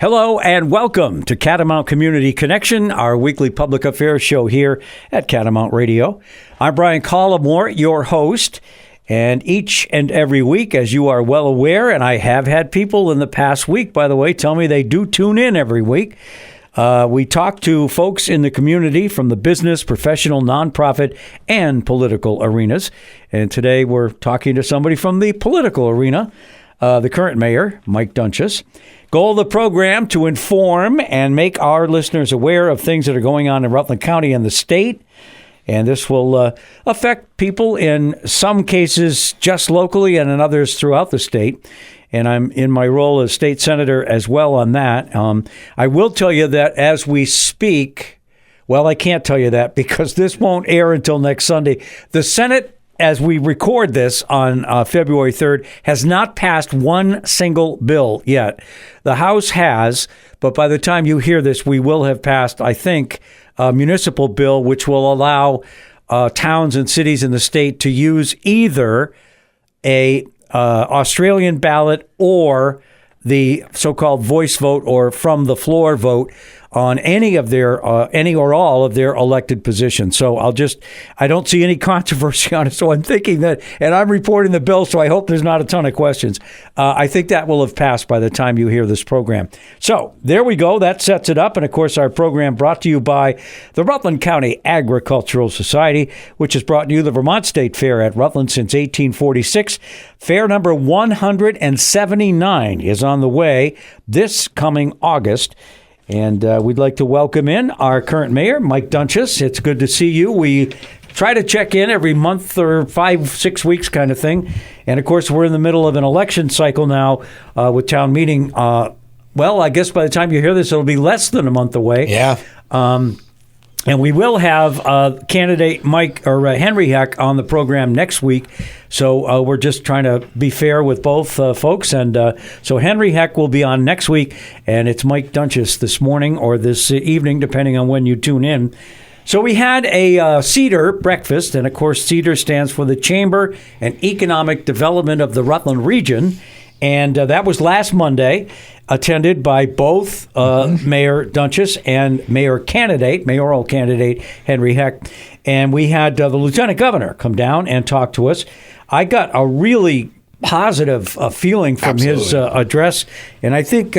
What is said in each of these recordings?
Hello and welcome to Catamount Community Connection, our weekly public affairs show here at Catamount Radio. I'm Brian Collamore, your host, and each and every week, as you are well aware, and I have had people in the past week, by the way, tell me they do tune in every week. We talk to folks in the community from the business, professional, nonprofit, and political arenas. And today we're talking to somebody from the political arena, the current mayor, Mike Doenges. Goal of the program to inform and make our listeners aware of things that are going on in Rutland County and the state. And this will affect people in some cases just locally and in others throughout the state. And I'm in my role as state senator as well on that. I will tell you that as we speak, well, I can't tell you that because this won't air until next Sunday. The Senate, as we record this on February 3rd, has not passed one single bill yet. The House has, but by the time you hear this, we will have passed, I think, a municipal bill which will allow towns and cities in the state to use either a Australian ballot or the so-called voice vote or from the floor vote on any of their, any or all of their elected positions. So I don't see any controversy on it. So I'm thinking that, and I'm reporting the bill, so I hope there's not a ton of questions. I think that will have passed by the time you hear this program. So there we go. That sets it up. And of course, our program brought to you by the Rutland County Agricultural Society, which has brought you the Vermont State Fair at Rutland since 1846. Fair number 179 is on the way this coming August. And we'd like to welcome in our current mayor, Mike Doenges. It's good to see you. We try to check in every month or 5-6 weeks kind of thing. And, of course, we're in the middle of an election cycle now with town meeting. Well, I guess by the time you hear this, it'll be less than a month away. Yeah. And we will have candidate Henry Heck on the program next week. So we're just trying to be fair with both folks. And so Henry Heck will be on next week. And it's Mike Doenges this morning or this evening, depending on when you tune in. So we had a CEDAR breakfast. And, of course, CEDAR stands for the Chamber and Economic Development of the Rutland Region. And that was last Monday, attended by both Mayor Doenges and mayoral candidate Henry Heck. And we had the lieutenant governor come down and talk to us. I got a really positive feeling from his address. And I think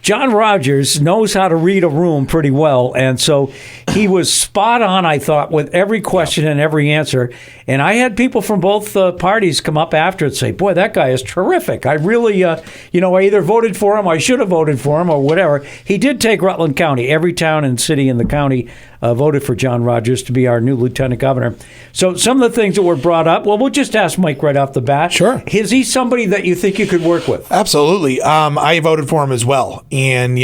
John Rogers knows how to read a room pretty well. And so he was spot on, I thought, with every question and every answer. And I had people from both parties come up after and say, boy, that guy is terrific. I really, I either voted for him, I should have voted for him, or whatever. He did take Rutland County. Every town and city in the county voted for John Rogers to be our new lieutenant governor. So some of the things that were brought up, well, we'll just ask Mike right off the bat. Sure. Is he somebody that you think you could work with? Absolutely. I voted for him as well. And,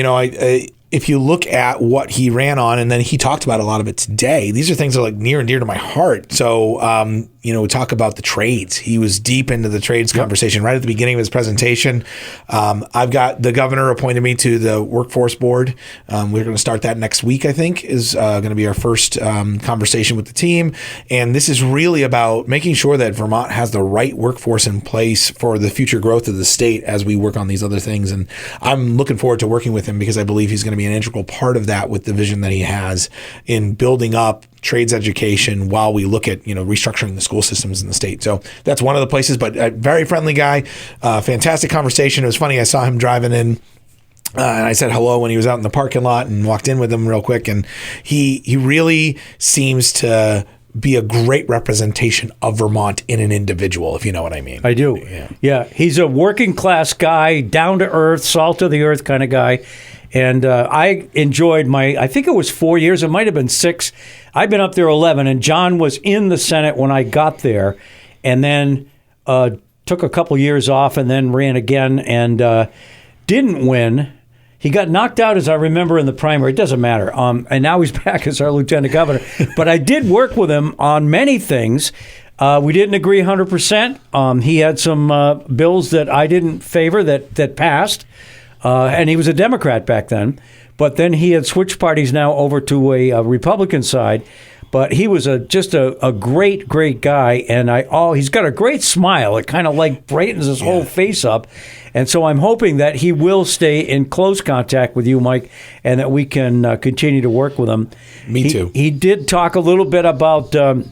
if you look at what he ran on, and then he talked about a lot of it today, these are things that are like near and dear to my heart. So, we talk about the trades. He was deep into the trades conversation right at the beginning of his presentation. I've got the governor appointed me to the workforce board. We're going to start that next week, I think, is going to be our first conversation with the team. And this is really about making sure that Vermont has the right workforce in place for the future growth of the state as we work on these other things. And I'm looking forward to working with him because I believe he's going to be an integral part of that with the vision that he has in building up trades education while we look at, restructuring the school systems in the state. So that's one of the places, but a very friendly guy, fantastic conversation. It was funny. I saw him driving in. And I said hello when he was out in the parking lot and walked in with him real quick. And he really seems to be a great representation of Vermont in an individual, if you know what I mean. I do. Yeah. He's a working class guy, down to earth, salt of the earth kind of guy. And I enjoyed I think it was 4 years. It might have been 6. I've been up there 11. And John was in the Senate when I got there and then took a couple years off and then ran again and didn't win. He got knocked out, as I remember, in the primary. It doesn't matter. And now he's back as our lieutenant governor. But I did work with him on many things. We didn't agree 100%. He had some bills that I didn't favor that passed. And he was a Democrat back then. But then he had switched parties now over to a Republican side. but he was just a great guy, and he's got a great smile. It kind of like brightens his whole face up. And so I'm hoping that he will stay in close contact with you, Mike, and that we can continue to work with him. Me too. He did talk a little bit about the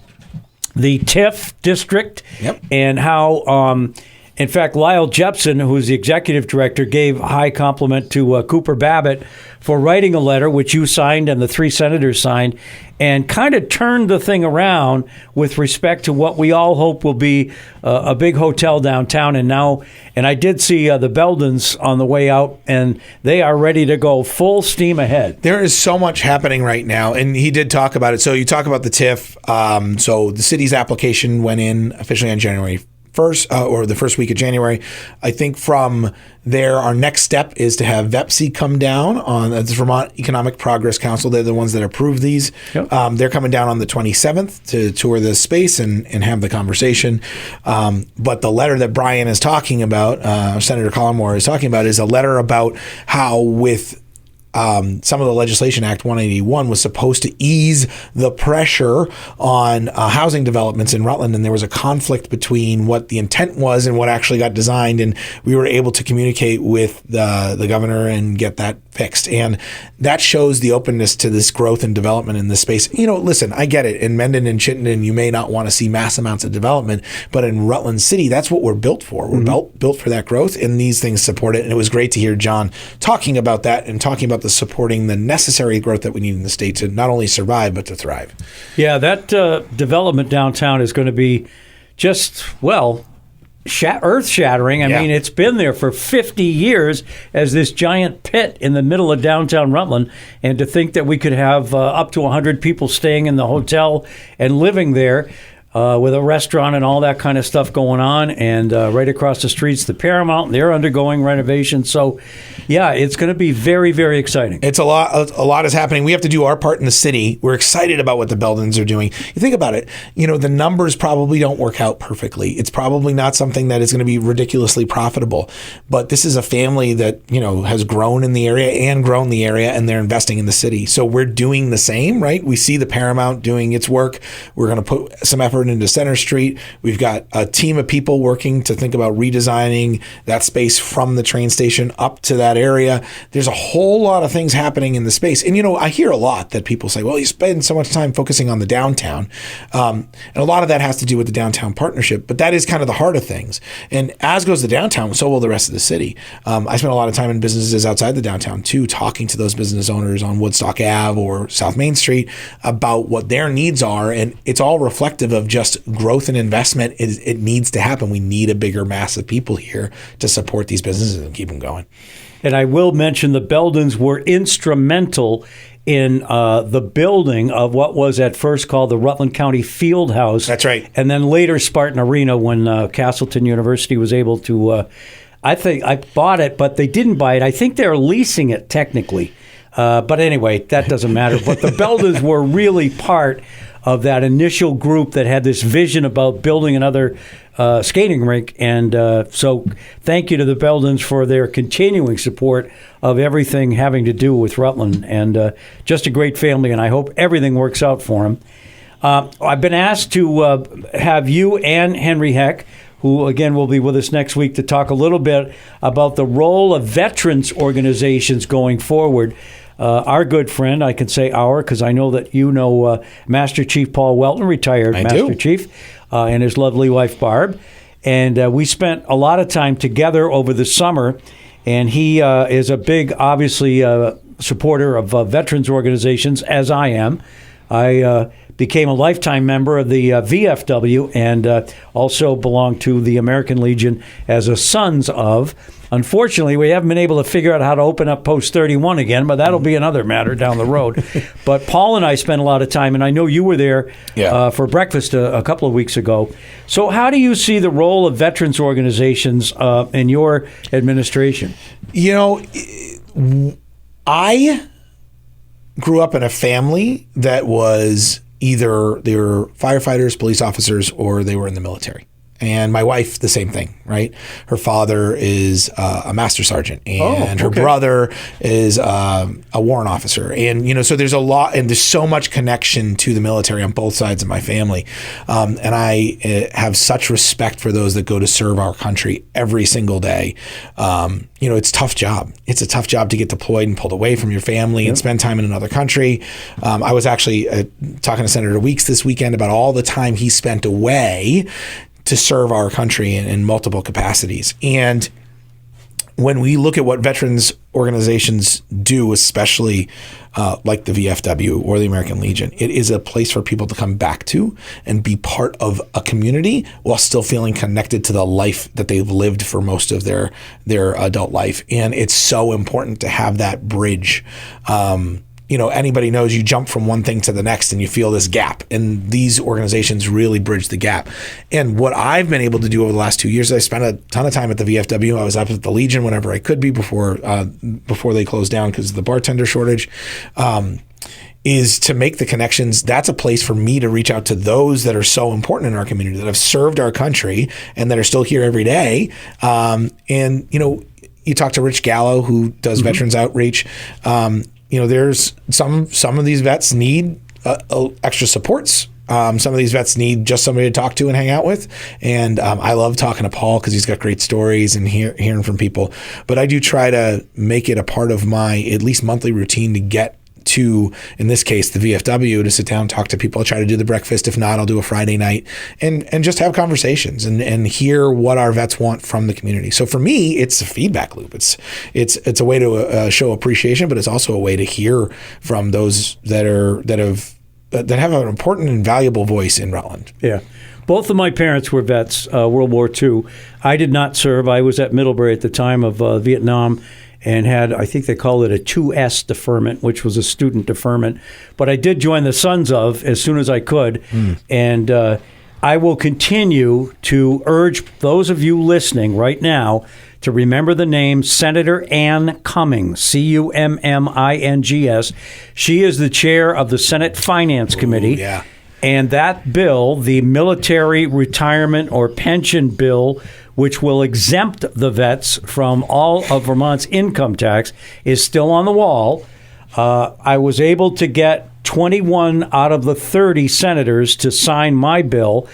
TIF district and how, in fact, Lyle Jepson, who's the executive director, gave a high compliment to Cooper Babbitt for writing a letter, which you signed and the 3 senators signed, and kind of turned the thing around with respect to what we all hope will be a big hotel downtown. And I did see the Beldens on the way out, and they are ready to go full steam ahead. There is so much happening right now, and he did talk about it. So you talk about the TIF. So the city's application went in officially on January 1st, or the first week of January. I think from there, our next step is to have VEPC come down on the Vermont Economic Progress Council. They're the ones that approve these. Yep. They're coming down on the 27th to tour the space and have the conversation. But the letter that Brian is talking about, Senator Collamore is talking about, is a letter about how with some of the legislation, Act 181, was supposed to ease the pressure on housing developments in Rutland, and there was a conflict between what the intent was and what actually got designed, and we were able to communicate with the governor and get that fixed. And that shows the openness to this growth and development in this space. You know, listen, I get it. In Mendon and Chittenden, you may not want to see mass amounts of development, but in Rutland City, that's what we're built for. We're built for that growth, and these things support it. And it was great to hear John talking about that and talking about the supporting the necessary growth that we need in the state to not only survive, but to thrive. Yeah, that development downtown is going to be just, earth-shattering. I mean, it's been there for 50 years as this giant pit in the middle of downtown Rutland, and to think that we could have up to 100 people staying in the hotel and living there with a restaurant and all that kind of stuff going on, and right across the streets, the Paramount, they're undergoing renovation. So, yeah, it's going to be very, very exciting. It's a lot is happening. We have to do our part in the city. We're excited about what the Beldens are doing. You think about it, the numbers probably don't work out perfectly. It's probably not something that is going to be ridiculously profitable, but this is a family that, has grown in the area, and they're investing in the city. So we're doing the same, right? We see the Paramount doing its work. We're going to put some effort into Center Street. We've got a team of people working to think about redesigning that space from the train station up to that area. There's a whole lot of things happening in the space. And, I hear a lot that people say, well, you spend so much time focusing on the downtown. And a lot of that has to do with the downtown partnership, but that is kind of the heart of things. And as goes the downtown, so will the rest of the city. I spent a lot of time in businesses outside the downtown too, talking to those business owners on Woodstock Ave or South Main Street about what their needs are. And it's all reflective of just growth and investment. It needs to happen. We need a bigger mass of people here to support these businesses and keep them going. And I will mention the Beldens were instrumental in the building of what was at first called the Rutland County Field House. That's right. And then later Spartan Arena when Castleton University was able to, I think I bought it, but they didn't buy it. I think they're leasing it technically. But anyway, that doesn't matter. But the Beldens were really part of that initial group that had this vision about building another skating rink. And so thank you to the Beldens for their continuing support of everything having to do with Rutland. And just a great family, and I hope everything works out for them. I've been asked to have you and Henry Heck, who, again, will be with us next week, to talk a little bit about the role of veterans organizations going forward. Our good friend, I can say our, because I know that Master Chief Paul Welton, retired Master Chief, and his lovely wife, Barb. And we spent a lot of time together over the summer, and he is a big, obviously, supporter of veterans organizations, as I am. I became a lifetime member of the VFW and also belonged to the American Legion as a Sons of. Unfortunately, we haven't been able to figure out how to open up Post 31 again, but that'll be another matter down the road. But Paul and I spent a lot of time, and I know you were there for breakfast a couple of weeks ago. So how do you see the role of veterans organizations in your administration? I grew up in a family that was either they were firefighters, police officers, or they were in the military. And my wife, the same thing, right? Her father is a master sergeant, and her brother is a warrant officer. And, so there's a lot, and there's so much connection to the military on both sides of my family. And I have such respect for those that go to serve our country every single day. It's a tough job. It's a tough job to get deployed and pulled away from your family and spend time in another country. I was actually talking to Senator Weeks this weekend about all the time he spent away to serve our country in multiple capacities. And when we look at what veterans organizations do, especially like the VFW or the American Legion, it is a place for people to come back to and be part of a community while still feeling connected to the life that they've lived for most of their adult life. And it's so important to have that bridge. Anybody knows you jump from one thing to the next and you feel this gap, and these organizations really bridge the gap. And what I've been able to do over the last 2 years, I spent a ton of time at the VFW. I was up at the Legion whenever I could be before they closed down because of the bartender shortage, is to make the connections. That's a place for me to reach out to those that are so important in our community, that have served our country and that are still here every day. You talk to Rich Gallo, who does veterans outreach. There's some of these vets need extra supports. Some of these vets need just somebody to talk to and hang out with. And I love talking to Paul because he's got great stories and hearing from people. But I do try to make it a part of my at least monthly routine to get to, in this case, the VFW, to sit down, talk to people. I'll try to do the breakfast. If not, I'll do a Friday night and just have conversations and hear what our vets want from the community. So for me, it's a feedback loop. It's a way to show appreciation, but it's also a way to hear from those that have an important and valuable voice in Rutland. Yeah. Both of my parents were vets, World War II. I did not serve. I was at Middlebury at the time of Vietnam, and had, I think they call it a 2S deferment, which was a student deferment. But I did join the Sons of as soon as I could. And I will continue to urge those of you listening right now to remember the name Senator Ann Cummings, Cummings. She is the chair of the Senate Finance Committee. Yeah. And that bill, the military retirement or pension bill, which will exempt the vets from all of Vermont's income tax, is still on the wall. I was able to get 21 out of the 30 senators to sign my bill.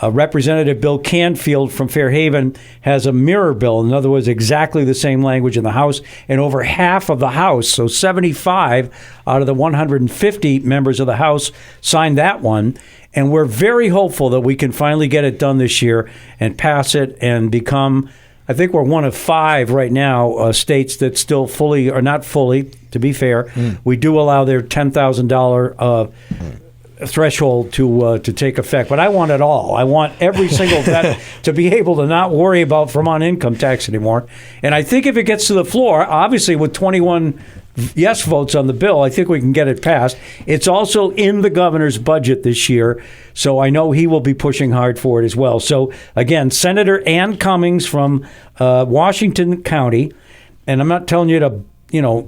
Representative Bill Canfield from Fairhaven has a mirror bill. In other words, exactly the same language in the House. And over half of the House, so 75 out of the 150 members of the House, signed that one. And we're very hopeful that we can finally get it done this year and pass it and become, I think we're one of 5 right now, states that still fully, or not fully, to be fair, we do allow their $10,000 threshold to take effect. But I want it all. I want every single vet to be able to not worry about Vermont income tax anymore. And I think if it gets to the floor, obviously with 21 yes votes on the bill, I think we can get it passed. It's also in the governor's budget this year, so I know he will be pushing hard for it as well. So again, Senator Ann Cummings from Washington County, and I'm not telling you to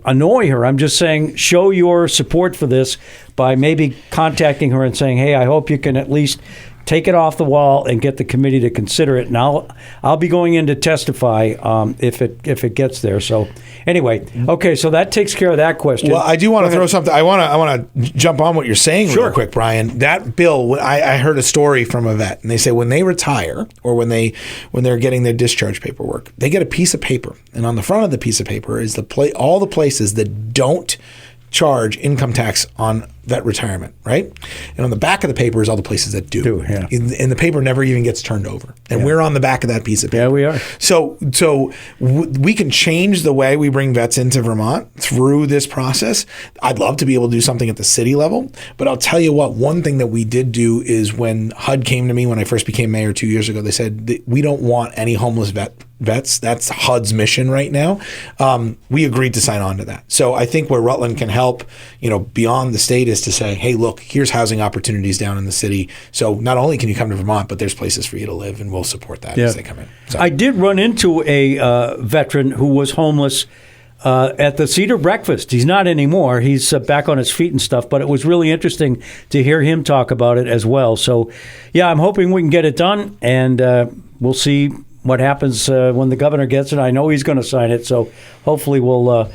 annoy her. I'm just saying show your support for this by maybe contacting her and saying, hey, I hope you can at least take it off the wall and get the committee to consider it. And I'll be going in to testify if it gets there. So anyway, okay, so that takes care of that question. Well, I do want to throw something. I want to jump on what you're saying real quick, Brian. That bill, I heard a story from a vet, and they say when they retire or when they're getting their discharge paperwork, they get a piece of paper, and on the front of the piece of paper is all the places that don't charge income tax on vet retirement, right? And on the back of the paper is all the places that do. Yeah. And the paper never even gets turned over. And we're on the back of that piece of paper. Yeah, we are. So we can change the way we bring vets into Vermont through this process. I'd love to be able to do something at the city level, but I'll tell you what, one thing that we did do is when HUD came to me when I first became mayor 2 years ago, they said that we don't want any homeless vets. That's HUD's mission right now. We agreed to sign on to that. So I think where Rutland can help, beyond the state is to say, hey, look, here's housing opportunities down in the city. So not only can you come to Vermont, but there's places for you to live, and we'll support that as they come in. So. I did run into a veteran who was homeless at the Cedar Breakfast. He's not anymore. He's back on his feet and stuff, but it was really interesting to hear him talk about it as well. So, yeah, I'm hoping we can get it done, and we'll see what happens when the governor gets it. I know he's going to sign it, so hopefully we'll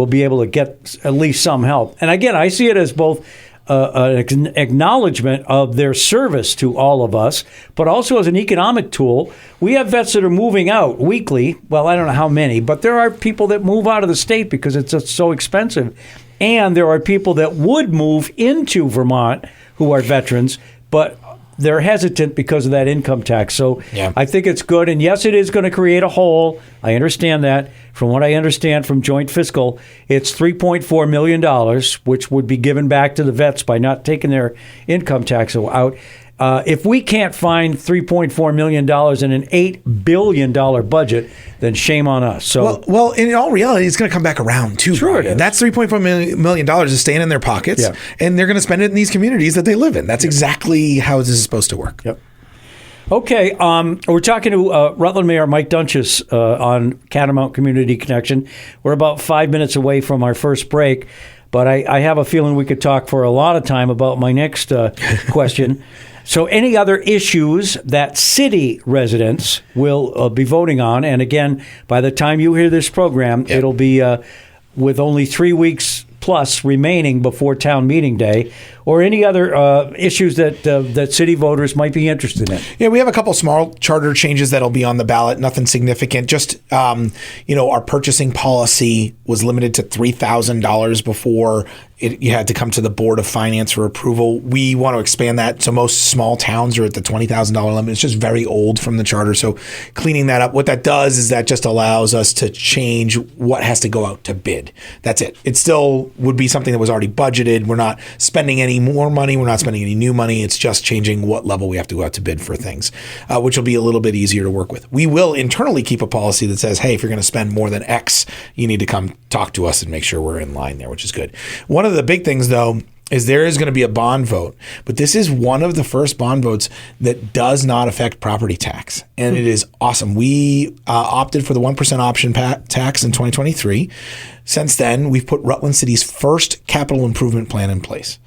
be able to get at least some help. And again, I see it as both an acknowledgement of their service to all of us, but also as an economic tool. We have vets that are moving out weekly. Well, I don't know how many, but there are people that move out of the state because it's just so expensive. And there are people that would move into Vermont who are veterans, but they're hesitant because of that income tax. So yeah. I think it's good. And yes, it is going to create a hole. I understand that. From what I understand from Joint Fiscal, it's $3.4 million, which would be given back to the vets by not taking their income tax out. If we can't find $3.4 million in an $8 billion budget, then shame on us. So, well, in all reality, it's going to come back around too. Sure, Brian. That's $3.4 million is staying in their pockets, yeah. And they're going to spend it in these communities that they live in. That's exactly how this is supposed to work. Yep. Okay, we're talking to Rutland Mayor Mike Doenges on Catamount Community Connection. We're about 5 minutes away from our first break, but I have a feeling we could talk for a lot of time about my next question. So any other issues that city residents will be voting on, and again, by the time you hear this program, yep. It'll be with only 3 weeks plus remaining before town meeting day, or any other issues that city voters might be interested in. Yeah, we have a couple small charter changes that'll be on the ballot. Nothing significant. Just our purchasing policy was limited to $3,000 before. You had to come to the Board of Finance for approval. We want to expand that. So most small towns are at the $20,000 limit. It's just very old from the charter. So cleaning that up, what that does is that just allows us to change what has to go out to bid. That's it. It still would be something that was already budgeted. We're not spending any more money. We're not spending any new money. It's just changing what level we have to go out to bid for things, which will be a little bit easier to work with. We will internally keep a policy that says, hey, if you're going to spend more than X, you need to come talk to us and make sure we're in line there, which is good. One of the big things, though, is there is going to be a bond vote, but this is one of the first bond votes that does not affect property tax, and it is awesome. We opted for the 1% option tax in 2023. Since then, we've put Rutland City's first capital improvement plan in place,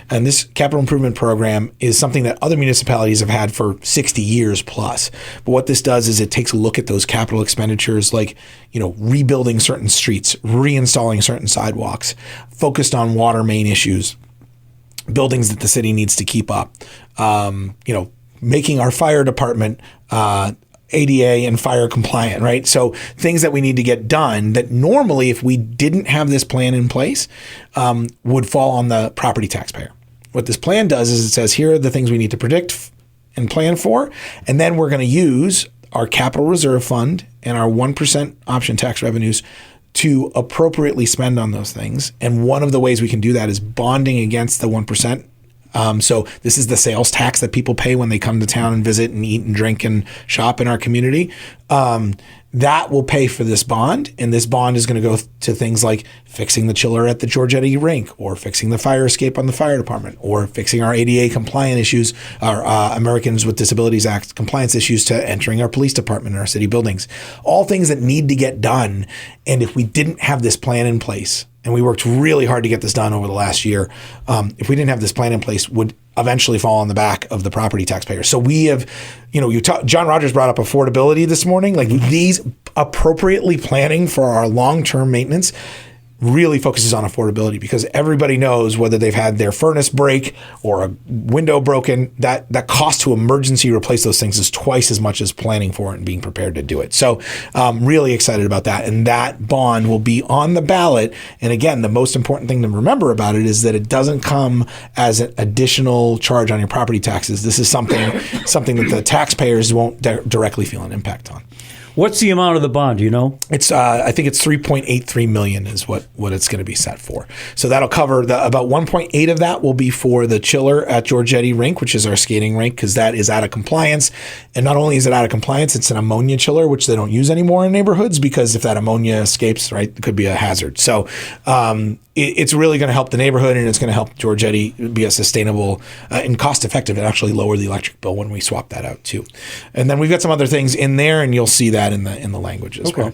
and this capital improvement program is something that other municipalities have had for 60 years plus. But what this does is it takes a look at those capital expenditures, like rebuilding certain streets, reinstalling certain sidewalks, focused on water main issues, buildings that the city needs to keep up, making our fire department ADA and fire compliant, right? So things that we need to get done that normally, if we didn't have this plan in place, would fall on the property taxpayer. What this plan does is it says, here are the things we need to predict and plan for, and then we're going to use our capital reserve fund and our 1% option tax revenues to appropriately spend on those things. And one of the ways we can do that is bonding against the 1%. So this is the sales tax that people pay when they come to town and visit and eat and drink and shop in our community. That will pay for this bond, and this bond is going to go to things like fixing the chiller at the Georgetti rink, or fixing the fire escape on the fire department, or fixing our ADA compliant issues, our Americans with Disabilities Act compliance issues to entering our police department and our city buildings. All things that need to get done, and if we didn't have this plan in place, and we worked really hard to get this done over the last year, if we didn't have this plan in place, would eventually fall on the back of the property taxpayer. So we have, John Rogers brought up affordability this morning. Like these appropriately planning for our long-term maintenance really focuses on affordability, because everybody knows whether they've had their furnace break or a window broken, that cost to emergency replace those things is twice as much as planning for it and being prepared to do it. So really excited about that. And that bond will be on the ballot. And again, the most important thing to remember about it is that it doesn't come as an additional charge on your property taxes. This is something that the taxpayers won't directly feel an impact on. What's the amount of the bond? Do you know? It's I think it's $3.83 million is what it's going to be set for. So that'll cover about 1.8 of that will be for the chiller at Georgetti Rink, which is our skating rink, because that is out of compliance. And not only is it out of compliance, it's an ammonia chiller, which they don't use anymore in neighborhoods, because if that ammonia escapes, right, it could be a hazard. So it's really going to help the neighborhood, and it's going to help Georgetti be a sustainable and cost-effective, and actually lower the electric bill when we swap that out too. And then we've got some other things in there, and you'll see that in the language as well.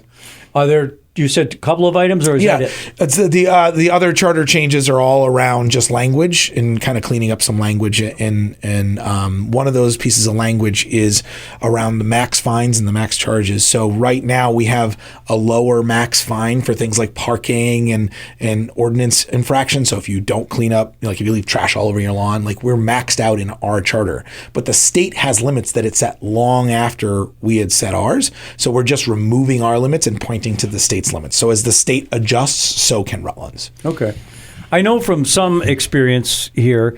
Are there You said a couple of items, or is that it? It's the other charter changes are all around just language and kind of cleaning up some language. And one of those pieces of language is around the max fines and the max charges. So right now we have a lower max fine for things like parking and ordinance infractions. So if you don't clean up, like if you leave trash all over your lawn, like we're maxed out in our charter. But the state has limits that it's set long after we had set ours. So we're just removing our limits and pointing to the state's limits. So as the state adjusts, so can Rutland's. Okay. I know from some experience here,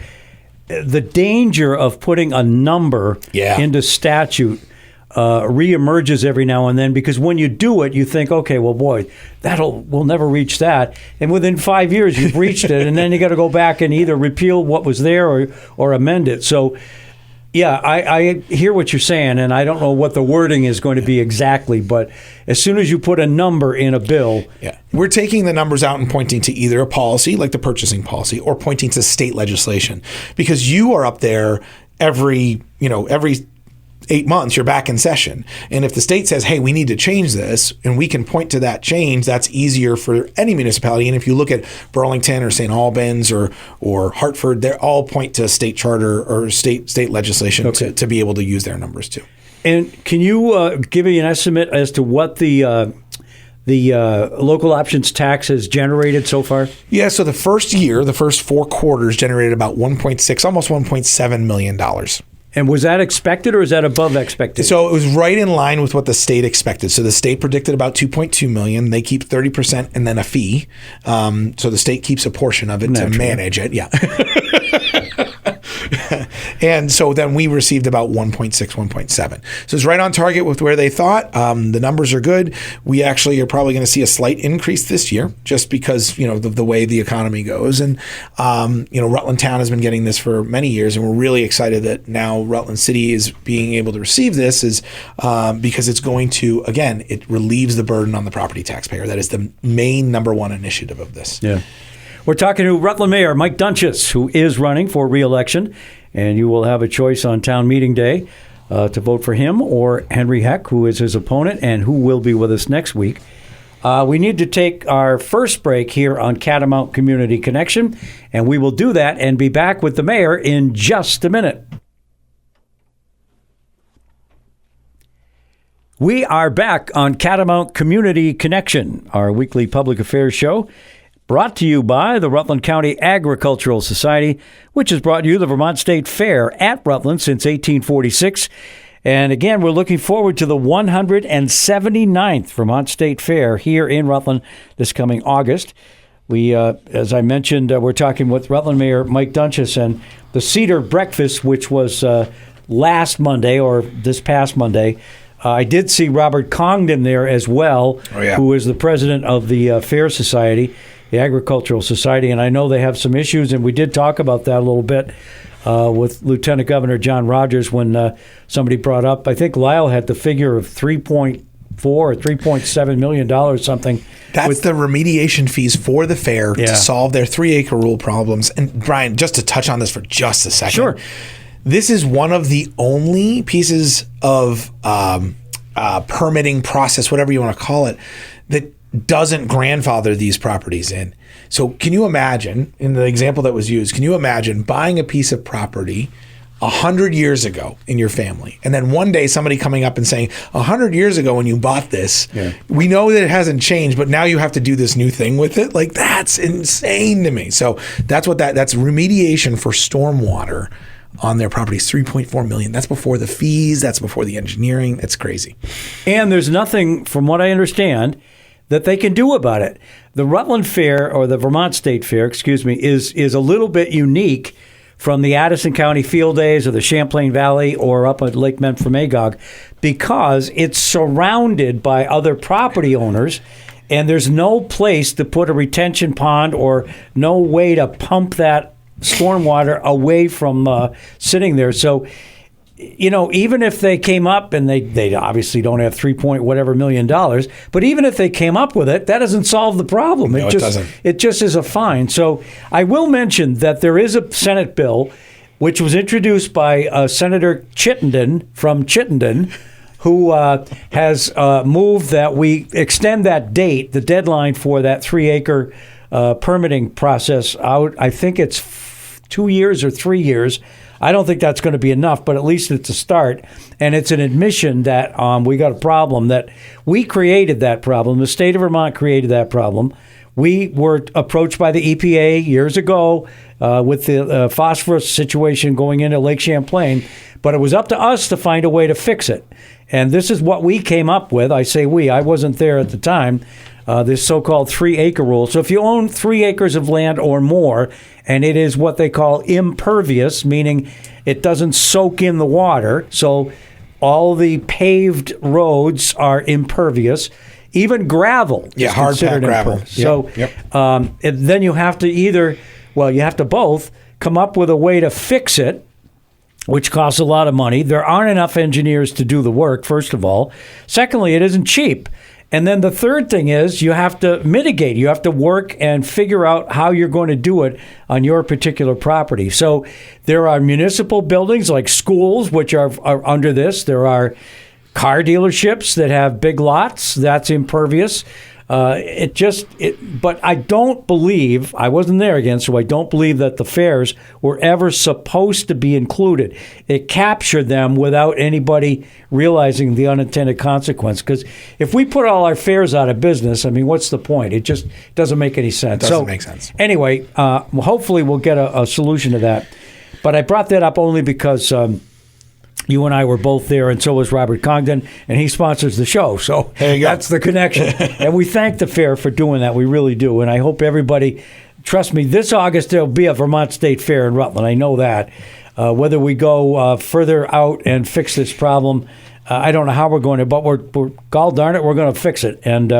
the danger of putting a number into statute reemerges every now and then, because when you do it, you think, okay, well, boy, we'll never reach that. And within 5 years, you've reached it, and then you got to go back and either repeal what was there or amend it. So, yeah, I hear what you're saying, and I don't know what the wording is going to be exactly, but as soon as you put a number in a bill... Yeah, we're taking the numbers out and pointing to either a policy, like the purchasing policy, or pointing to state legislation, because you are up there every 8 months, you're back in session. And if the state says, hey, we need to change this, and we can point to that change, that's easier for any municipality. And if you look at Burlington or St. Albans or Hartford, they all point to state charter or state legislation to be able to use their numbers too. And can you give me an estimate as to what the local options tax has generated so far? Yeah, so the first 4 quarters generated about $1.6, almost $1.7 million. And was that expected, or is that above expected? So it was right in line with what the state expected. So the state predicted about $2.2 million. They keep 30% and then a fee. So the state keeps a portion of it to manage it. Yeah. And so then we received about 1.6, 1.7. So it's right on target with where they thought. The numbers are good. We actually are probably going to see a slight increase this year just because, the way the economy goes. And, Rutland Town has been getting this for many years, and we're really excited that now Rutland City is being able to receive this because it's going to, again, it relieves the burden on the property taxpayer. That is the main number one initiative of this. Yeah. We're talking to Rutland Mayor Mike Doenges, who is running for re-election, and you will have a choice on town meeting day to vote for him or Henry Heck, who is his opponent and who will be with us next week. We need to take our first break here on Catamount Community Connection, and we will do that and be back with the mayor in just a minute. We are back on Catamount Community Connection, our weekly public affairs show, brought to you by the Rutland County Agricultural Society, which has brought you the Vermont State Fair at Rutland since 1846. And again, we're looking forward to the 179th Vermont State Fair here in Rutland this coming August. We, as I mentioned, we're talking with Rutland Mayor Mike Doenges, and the Cedar Breakfast, which was last Monday or this past Monday. I did see Robert Congdon there as well, who is the president of the Fair Society, the Agricultural Society, and I know they have some issues, and we did talk about that a little bit with Lieutenant Governor John Rogers when somebody brought up, I think Lyle had the figure of $3.4 or $3.7 million, something. That's the remediation fees for the fair to solve their 3-acre rule problems. And Brian, just to touch on this for just a second. Sure. This is one of the only pieces of permitting process, whatever you want to call it, that doesn't grandfather these properties in. So can you imagine, in the example that was used, can you imagine buying a piece of property 100 years ago in your family, and then one day somebody coming up and saying, 100 years ago when you bought this, we know that it hasn't changed, but now you have to do this new thing with it? Like, that's insane to me. So that's remediation for stormwater on their properties, $3.4 million. That's before the fees. That's before the engineering. That's crazy. And there's nothing, from what I understand, that they can do about it. The Rutland Fair, or the Vermont State Fair, is a little bit unique from the Addison County Field Days or the Champlain Valley or up at Lake Memphremagog, because it's surrounded by other property owners, and there's no place to put a retention pond or no way to pump that stormwater away from sitting there. So, even if they came up, and they obviously don't have $3 million, but even if they came up with it, that doesn't solve the problem. No, it doesn't. It just is a fine. So I will mention that there is a Senate bill which was introduced by Senator Chittenden from Chittenden, who has moved that we extend that date, the deadline for that 3-acre permitting process out. I think it's 2 years or 3 years. I don't think that's going to be enough, but at least it's a start. And it's an admission that we got a problem, that we created that problem. The state of Vermont created that problem. We were approached by the EPA years ago with the phosphorus situation going into Lake Champlain, but it was up to us to find a way to fix it. And this is what we came up with. I say we. I wasn't there at the time. This so-called 3-acre rule. So if you own 3 acres of land or more, and it is what they call impervious, meaning it doesn't soak in the water, so all the paved roads are impervious. Even gravel is hard packed gravel. Impervious. So then you have to you have to both come up with a way to fix it, which costs a lot of money. There aren't enough engineers to do the work, first of all. Secondly, it isn't cheap. And then the third thing is you have to mitigate. You have to work and figure out how you're going to do it on your particular property. So there are municipal buildings like schools, which are under this. There are car dealerships that have big lots. That's impervious. But I don't believe, I wasn't there again, so I don't believe that the fairs were ever supposed to be included. It captured them without anybody realizing the unintended consequence. Because if we put all our fairs out of business, I mean, what's the point? It just doesn't make any sense. It doesn't make sense. Anyway, hopefully we'll get a solution to that. But I brought that up only because you and I were both there, and so was Robert Congdon, and he sponsors the show. So that's the connection. And we thank the fair for doing that. We really do. And I hope everybody, trust me, this August there'll be a Vermont State Fair in Rutland. I know that. Whether we go further out and fix this problem, I don't know how we're going to, but we're gall darn it, we're going to fix it. And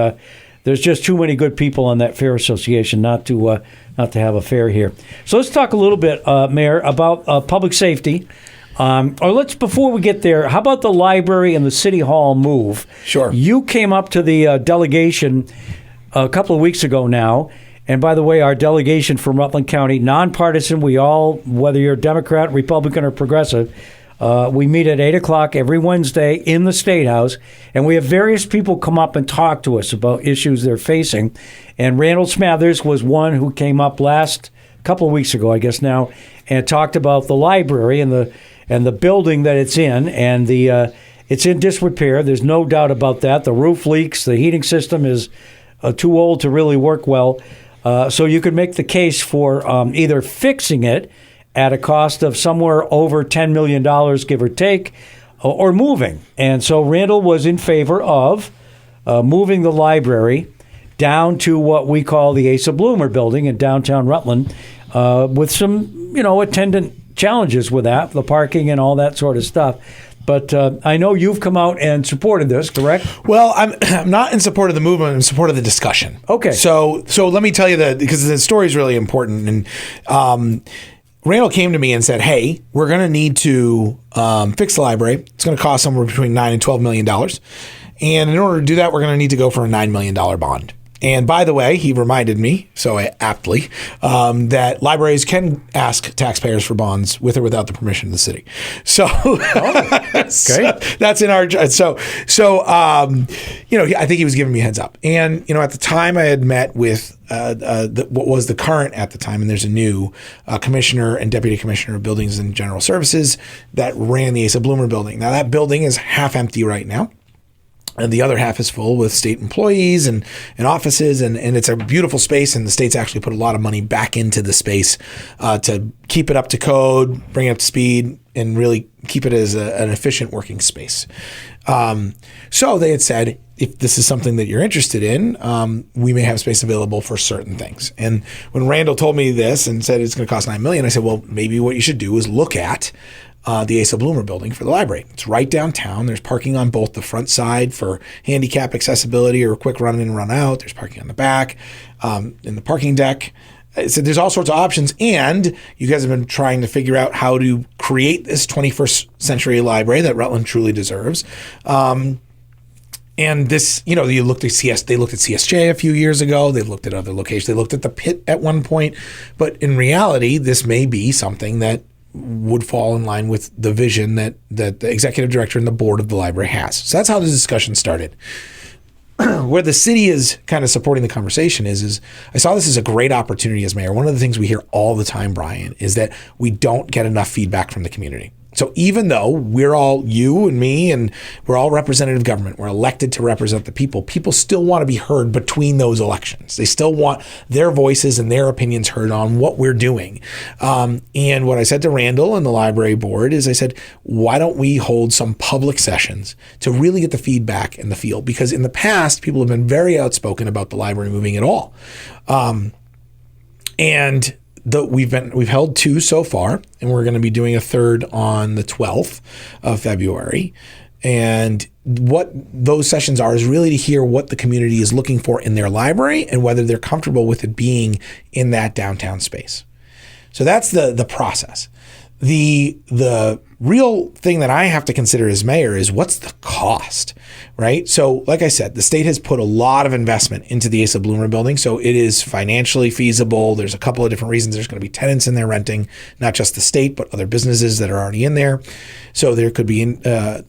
there's just too many good people on that fair association not to have a fair here. So let's talk a little bit, Mayor, about public safety. Before we get there, how about the library and the city hall move? Sure. You came up to the delegation a couple of weeks ago now. And by the way, our delegation from Rutland County, nonpartisan, we all, whether you're Democrat, Republican, or progressive, we meet at 8 o'clock every Wednesday in the State House. And we have various people come up and talk to us about issues they're facing. And Randall Smathers was one who came up couple of weeks ago, I guess now, and talked about the library and the building that it's in, and it's in disrepair. There's no doubt about that. The roof leaks. The heating system is too old to really work well. So you could make the case for either fixing it at a cost of somewhere over $10 million, give or take, or moving. And so Randall was in favor of moving the library down to what we call the Asa Bloomer building in downtown Rutland, with some, attendant challenges with that, the parking and all that sort of stuff. But I know you've come out and supported this, correct? Well, I'm not in support of the movement. I'm in support of the discussion. Okay. So let me tell you that, because the story is really important. And Randall came to me and said, "Hey, we're going to need to fix the library. It's going to cost somewhere between $9 and $12 million. And in order to do that, we're going to need to go for a $9 million bond." And by the way, he reminded me, so aptly, that libraries can ask taxpayers for bonds with or without the permission of the city. So, okay. So that's in our. I think he was giving me a heads up. And at the time, I had met with what was the current at the time, and there's a new commissioner and deputy commissioner of buildings and general services that ran the Asa Bloomer building. Now that building is half empty right now. And the other half is full with state employees and offices, and it's a beautiful space, and the state's actually put a lot of money back into the space to keep it up to code, bring it up to speed, and really keep it as an efficient working space. So they had said, if this is something that you're interested in, we may have space available for certain things. And when Randall told me this and said it's going to cost $9 million, I said, well, maybe what you should do is look at the Asa Bloomer building for the library. It's right downtown. There's parking on both the front side for handicap accessibility or quick run in and run out. There's parking on the back, in the parking deck. So there's all sorts of options. And you guys have been trying to figure out how to create this 21st century library that Rutland truly deserves. And this, they looked at CSJ a few years ago. They've looked at other locations. They looked at the pit at one point. But in reality, this may be something that would fall in line with the vision that the executive director and the board of the library has. So that's how the discussion started. Where the city is kind of supporting the conversation is I saw this as a great opportunity as mayor. One of the things we hear all the time, Brian, is that we don't get enough feedback from the community. So even though we're all, you and me, and we're all representative government, we're elected to represent the people still want to be heard between those elections. They still want their voices and their opinions heard on what we're doing. And what I said to Randall and the library board is I said, why don't we hold some public sessions to really get the feedback and the feel? Because in the past, people have been very outspoken about the library moving at all. We've held 2 so far, and we're going to be doing a 3rd on the 12th of February. And what those sessions are is really to hear what the community is looking for in their library and whether they're comfortable with it being in that downtown space. So that's the process. The real thing that I have to consider as mayor is what's the cost, right? So like I said, the state has put a lot of investment into the Asa Bloomer building. So it is financially feasible. There's a couple of different reasons. There's going to be tenants in there renting, not just the state, but other businesses that are already in there. So there could be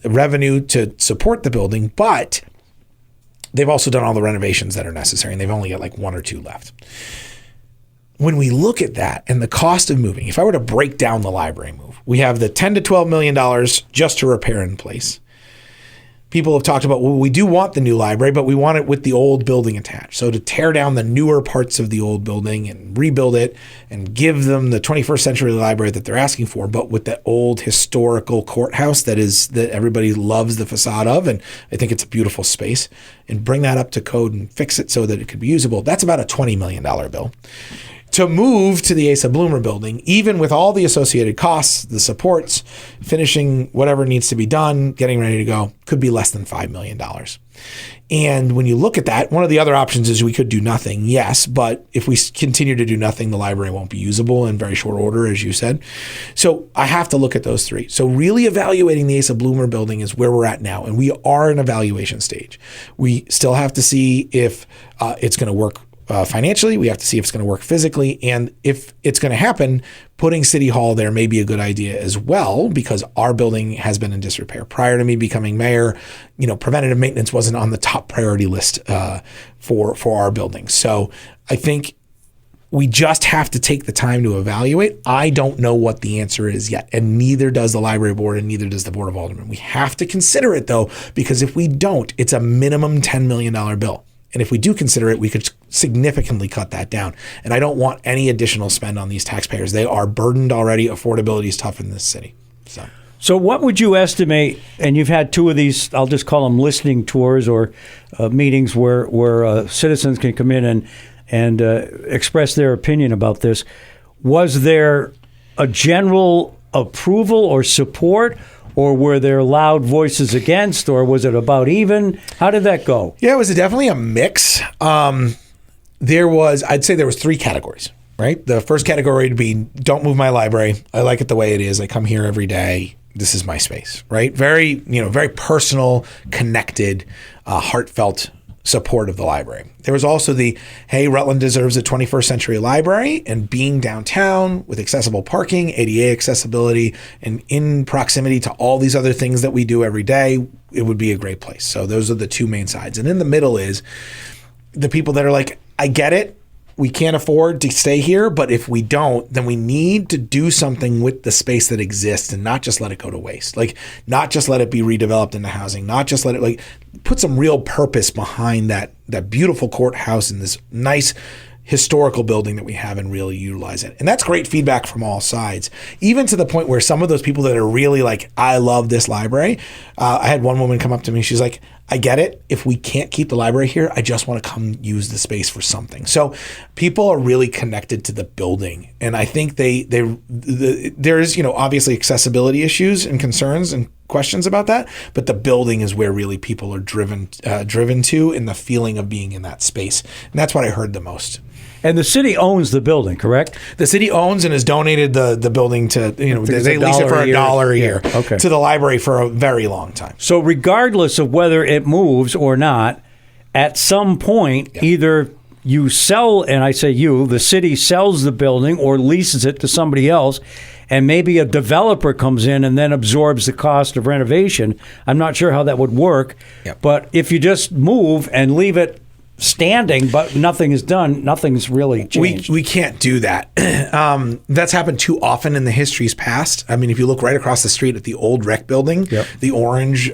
revenue to support the building, but they've also done all the renovations that are necessary, and they've only got like 1 or 2 left. When we look at that and the cost of moving, if I were to break down the library move, we have the $10 to $12 million just to repair in place. People have talked about, well, we do want the new library, but we want it with the old building attached. So to tear down the newer parts of the old building and rebuild it and give them the 21st century library that they're asking for, but with that old historical courthouse that everybody loves the facade of, and I think it's a beautiful space, and bring that up to code and fix it so that it could be usable. That's about a $20 million bill. To move to the Asa Bloomer building, even with all the associated costs, the supports, finishing whatever needs to be done, getting ready to go, could be less than $5 million. And when you look at that, one of the other options is we could do nothing, yes, but if we continue to do nothing, the library won't be usable in very short order, as you said. So I have to look at those 3. So really evaluating the Asa Bloomer building is where we're at now, and we are in evaluation stage. We still have to see if it's going to work financially. We have to see if it's going to work physically. And if it's going to happen, putting City Hall there may be a good idea as well, because our building has been in disrepair. Prior to me becoming mayor, preventative maintenance wasn't on the top priority list for our building. So I think we just have to take the time to evaluate. I don't know what the answer is yet, and neither does the library board and neither does the Board of Aldermen. We have to consider it, though, because if we don't, it's a minimum $10 million bill. And if we do consider it, we could significantly cut that down. And I don't want any additional spend on these taxpayers. They are burdened already. Affordability is tough in this city. So what would you estimate, and you've had 2 of these, I'll just call them listening tours or meetings where citizens can come in and express their opinion about this. Was there a general approval or support, or were there loud voices against, or was it about even? How did that go? Yeah, it was definitely a mix. I'd say there was 3 categories, right? The first category would be, don't move my library. I like it the way it is. I come here every day. This is my space, right? Very, very personal, connected, heartfelt support of the library. There was also the, hey, Rutland deserves a 21st century library, and being downtown with accessible parking, ADA accessibility, and in proximity to all these other things that we do every day, it would be a great place. So those are the 2 main sides. And in the middle is the people that are like, I get it. We can't afford to stay here, but if we don't, then we need to do something with the space that exists and not just let it go to waste. Like, not just let it be redeveloped into housing, not just let it put some real purpose behind that beautiful courthouse and this nice historical building that we have and really utilize it. And that's great feedback from all sides, even to the point where some of those people that are really like, I love this library. I had one woman come up to me. She's like, I get it. If we can't keep the library here, I just want to come use the space for something. So people are really connected to the building. And I think there's, obviously accessibility issues and concerns and questions about that, but the building is where really people are driven to, in the feeling of being in that space. And that's what I heard the most. And the city owns the building, correct? The city owns and has donated the building to, they lease it for $1 a year to the library for a very long time. So regardless of whether it moves or not, at some point, either you sell, and I say you, the city sells the building or leases it to somebody else, and maybe a developer comes in and then absorbs the cost of renovation. I'm not sure how that would work, but if you just move and leave it standing, but nothing is done, nothing's really changed. We can't do that. That's happened too often in the history's past. I mean, if you look right across the street at the old rec building, the orange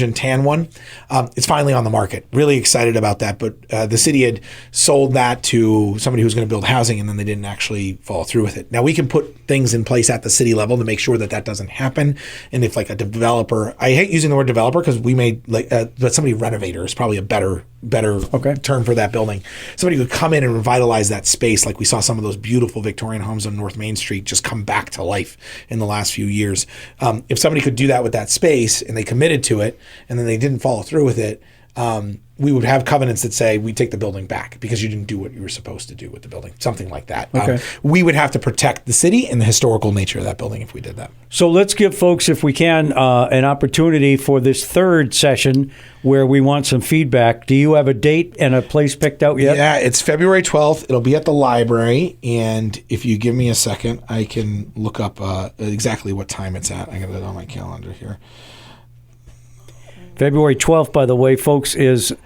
and tan one, it's finally on the market. Really excited about that. But the city had sold that to somebody who was going to build housing, and then they didn't actually follow through with it. Now we can put things in place at the city level to make sure that doesn't happen. And if like a developer, I hate using the word developer because we made but somebody renovator is probably a better term for that building. Somebody would come in and revitalize that space, like we saw some of those beautiful Victorian homes on North Main Street just come back to life in the last few years. If somebody could do that with that space and they committed to it and then they didn't follow through with it, we would have covenants that say we take the building back because you didn't do what you were supposed to do with the building, something like that. We would have to protect the city and the historical nature of that building if we did that. So let's give folks, if we can, an opportunity for this third session where we want some feedback. Do you have a date and a place picked out yet? Yeah, it's February 12th. It'll be at the library. And if you give me a second, I can look up exactly what time it's at. I got it on my calendar here. February 12th, by the way, folks, is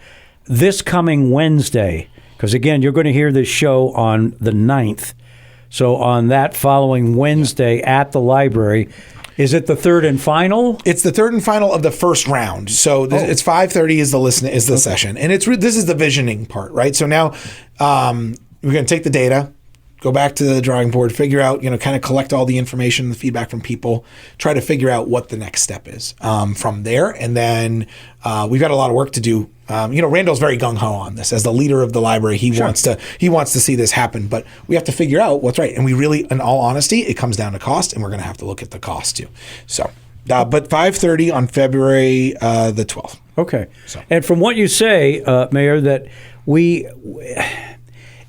this coming Wednesday. Because, again, you're going to hear this show on the 9th. So on that following Wednesday at the library, is it the third and final? It's the third and final of the first round. So it's 5:30 is the session. And this is the visioning part, right? So now we're going to take the data, go back to the drawing board, figure out, kind of collect all the information, the feedback from people, try to figure out what the next step is from there. And then we've got a lot of work to do. Randall's very gung-ho on this. As the leader of the library, he wants to see this happen, but we have to figure out what's right. And we really, in all honesty, it comes down to cost, and we're going to have to look at the cost too. So, but 5:30 on February the 12th. Okay. So. And from what you say, Mayor, that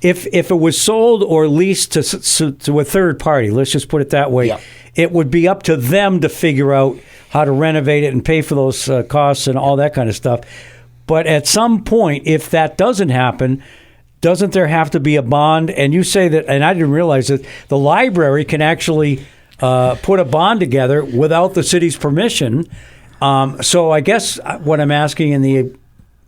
if it was sold or leased to a third party, let's just put it that way, it would be up to them to figure out how to renovate it and pay for those costs and all that kind of stuff. But at some point, if that doesn't happen, doesn't there have to be a bond? And you say that, and I didn't realize that the library can actually put a bond together without the city's permission. So I guess what I'm asking in the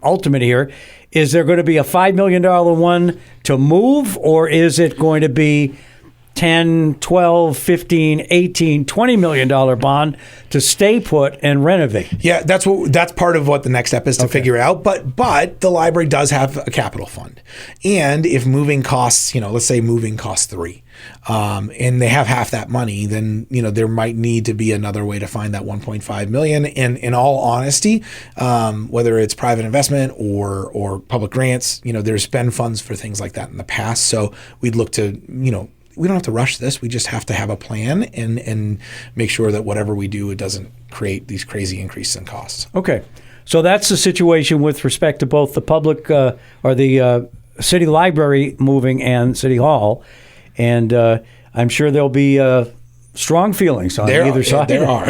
ultimate here, is there going to be a $5 million one to move, or is it going to be 10, 12, 15, 18, $20 million bond to stay put and renovate? Yeah, that's part of what the next step is to figure out. But the library does have a capital fund. And if moving costs, let's say moving costs $3 and they have half that money, then, there might need to be another way to find that $1.5 million. And in all honesty, whether it's private investment or public grants, there's been funds for things like that in the past. So we'd look to, we don't have to rush this. We just have to have a plan and make sure that whatever we do, it doesn't create these crazy increases in costs. Okay. So that's the situation with respect to both the public or the city library moving and City Hall. And I'm sure there'll be strong feelings on either side. There are.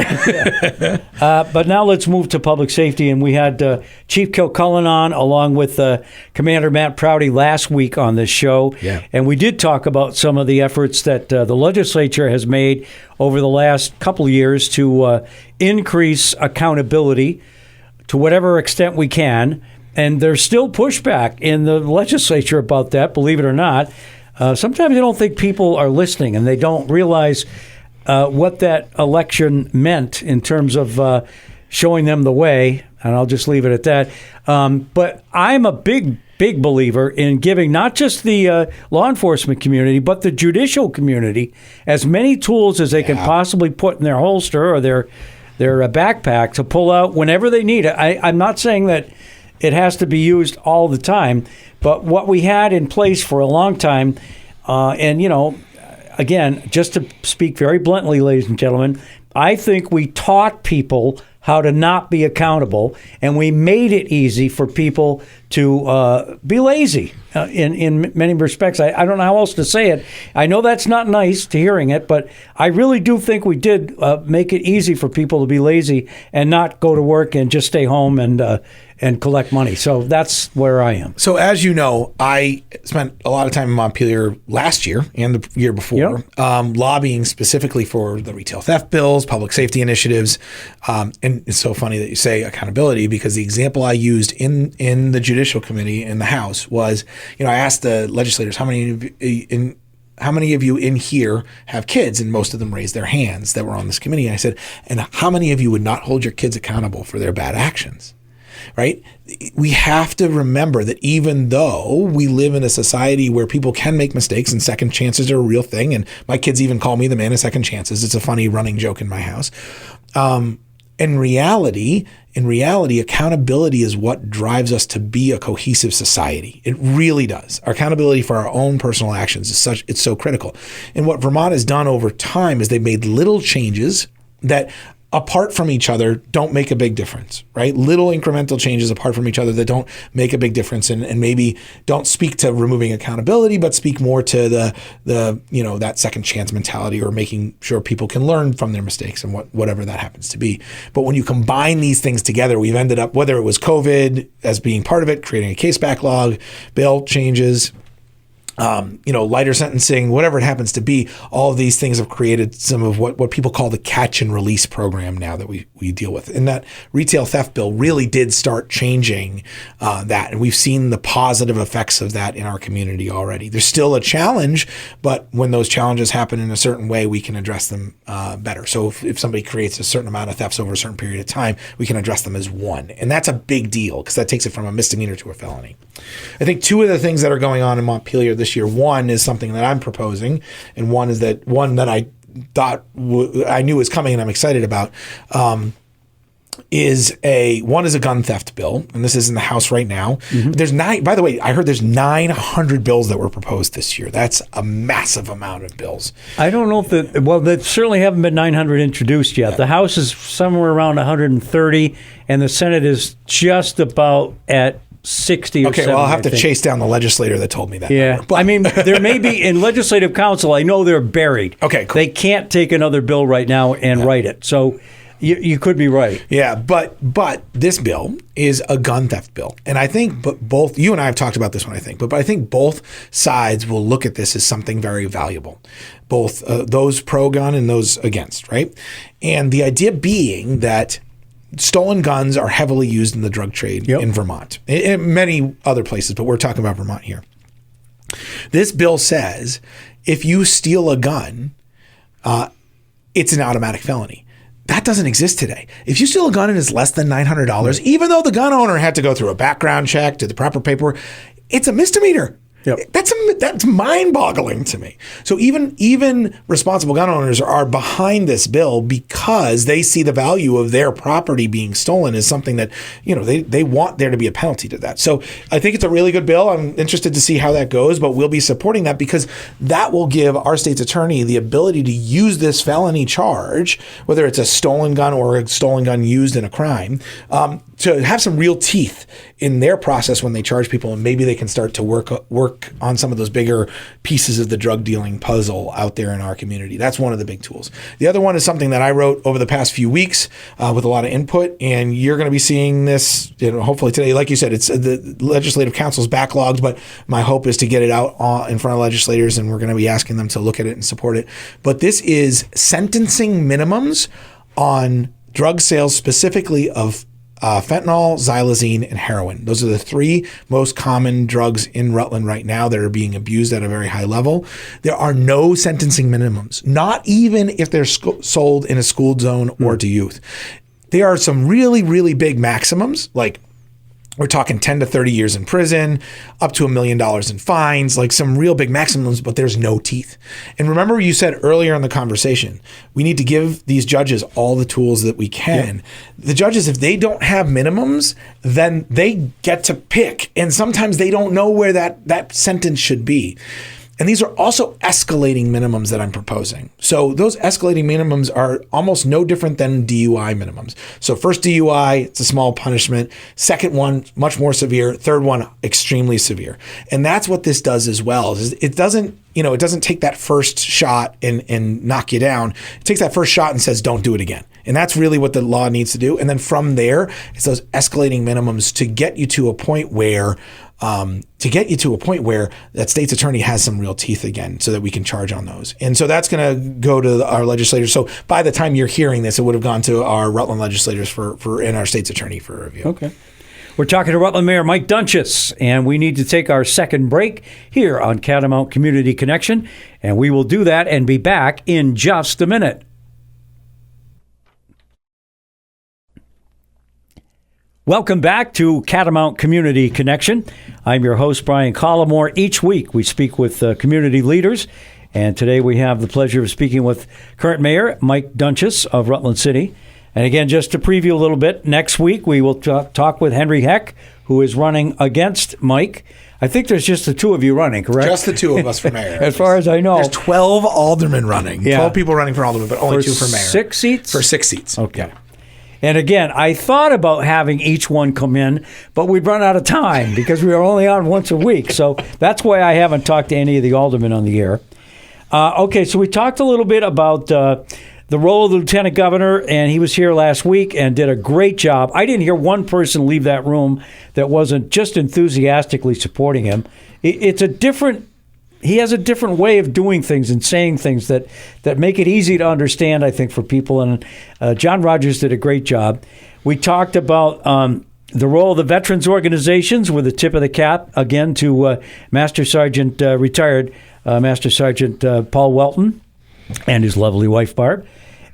But now let's move to public safety. And we had Chief Kilcullen on along with Commander Matt Prouty last week on this show. Yeah. And we did talk about some of the efforts that the legislature has made over the last couple of years to increase accountability to whatever extent we can. And there's still pushback in the legislature about that, believe it or not. Sometimes I don't think people are listening and they don't realize what that election meant in terms of showing them the way, and I'll just leave it at that. But I'm a big believer in giving not just the law enforcement community, but the judicial community as many tools as they can possibly put in their holster or their backpack to pull out whenever they need it. I'm not saying that it has to be used all the time, but what we had in place for a long time, and again, just to speak very bluntly, ladies and gentlemen, I think we taught people how to not be accountable, and we made it easy for people to be lazy. in many respects. I don't know how else to say it. I know that's not nice to hearing it, but I really do think we did make it easy for people to be lazy and not go to work and just stay home and collect money. So that's where I am. So as you know, I spent a lot of time in Montpelier last year and the year before lobbying specifically for the retail theft bills, public safety initiatives. And it's so funny that you say accountability, because the example I used in the Judicial Committee in the House was, I asked the legislators, how many of you in here have kids? And most of them raised their hands that were on this committee. And I said, and how many of you would not hold your kids accountable for their bad actions? Right? We have to remember that even though we live in a society where people can make mistakes and second chances are a real thing, and my kids even call me the man of second chances. It's a funny running joke in my house. In reality, accountability is what drives us to be a cohesive society. It really does. Our accountability for our own personal actions it's so critical. And what Vermont has done over time is they've made little changes that apart from each other don't make a big difference, right? Little incremental changes apart from each other that don't make a big difference and maybe don't speak to removing accountability, but speak more to the that second chance mentality, or making sure people can learn from their mistakes and whatever that happens to be. But when you combine these things together, we've ended up, whether it was COVID as being part of it, creating a case backlog, bail changes, lighter sentencing, whatever it happens to be, all of these things have created some of what people call the catch and release program now that we deal with. And that retail theft bill really did start changing that. And we've seen the positive effects of that in our community already. There's still a challenge, but when those challenges happen in a certain way, we can address them better. So if somebody creates a certain amount of thefts over a certain period of time, we can address them as one. And that's a big deal, because that takes it from a misdemeanor to a felony. I think two of the things that are going on in Montpelier this year, one is something that I'm proposing, and one that I thought I knew was coming and I'm excited about, is a gun theft bill, and this is in the House right now. Mm-hmm. By the way, I heard there's 900 bills that were proposed this year. That's a massive amount of bills. I don't know if there certainly haven't been 900 introduced yet. Yeah. The House is somewhere around 130, and the Senate is just about at 60 or 70. Okay, well, I'll have to chase down the legislator that told me that. Yeah. I mean, there may be in legislative council, I know they're buried. Okay, cool. They can't take another bill right now and write it. So you could be right. Yeah, but this bill is a gun theft bill. And I think both, you and I have talked about this one, I think, but I think both sides will look at this as something very valuable. Both those pro-gun and those against, right? And the idea being that stolen guns are heavily used in the drug trade in Vermont, in many other places, but we're talking about Vermont here. This bill says if you steal a gun, it's an automatic felony. That doesn't exist today. If you steal a gun and it's less than $900, even though the gun owner had to go through a background check, do the proper paperwork, it's a misdemeanor. Yep. That's mind-boggling to me. So even responsible gun owners are behind this bill because they see the value of their property being stolen as something that, they want there to be a penalty to that. So I think it's a really good bill. I'm interested to see how that goes, but we'll be supporting that because that will give our state's attorney the ability to use this felony charge, whether it's a stolen gun or a stolen gun used in a crime, to have some real teeth in their process when they charge people, and maybe they can start to work on some of those bigger pieces of the drug dealing puzzle out there in our community. That's one of the big tools. The other one is something that I wrote over the past few weeks with a lot of input, and you're going to be seeing this hopefully today. Like you said, it's the legislative council's backlogged, but my hope is to get it out in front of legislators, and we're going to be asking them to look at it and support it. But this is sentencing minimums on drug sales, specifically of fentanyl, xylazine, and heroin. Those are the three most common drugs in Rutland right now that are being abused at a very high level. There are no sentencing minimums, not even if they're sold in a school zone or to youth. There are some really, really big maximums, like we're talking 10 to 30 years in prison, up to $1 million in fines, like some real big maximums, but there's no teeth. And remember you said earlier in the conversation, we need to give these judges all the tools that we can. Yep. The judges, if they don't have minimums, then they get to pick. And sometimes they don't know where that sentence should be. And these are also escalating minimums that I'm proposing. So those escalating minimums are almost no different than DUI minimums. So first DUI, it's a small punishment. Second one, much more severe. Third one, extremely severe. And that's what this does as well. It doesn't take that first shot and knock you down. It takes that first shot and says, don't do it again. And that's really what the law needs to do. And then from there, it's those escalating minimums to get you to a point where that state's attorney has some real teeth again so that we can charge on those. And so that's going to go to our legislators. So by the time you're hearing this, it would have gone to our Rutland legislators and our state's attorney for review. Okay. We're talking to Rutland Mayor Mike Doenges, and we need to take our second break here on Catamount Community Connection, and we will do that and be back in just a minute. Welcome back to Catamount Community Connection. I'm your host, Brian Collamore. Each week we speak with community leaders, and today we have the pleasure of speaking with current Mayor Mike Doenges of Rutland City. And again, just to preview a little bit, next week we will talk with Henry Heck, who is running against Mike. I think there's just the two of you running, correct? Just the two of us for mayor. As far as I know. There's 12 aldermen running. Yeah. 12 people running for alderman, but only two for mayor. 6 seats? For 6 seats. Okay. Yeah. And again, I thought about having each one come in, but we'd run out of time because we are only on once a week. So that's why I haven't talked to any of the aldermen on the air. Okay, so we talked a little bit about the role of the lieutenant governor, and he was here last week and did a great job. I didn't hear one person leave that room that wasn't just enthusiastically supporting him. He has a different way of doing things and saying things that make it easy to understand, I think, for people. And John Rogers did a great job. We talked about the role of the veterans organizations with the tip of the cap, again, to Master Sergeant, retired Master Sergeant Paul Welton and his lovely wife, Barb.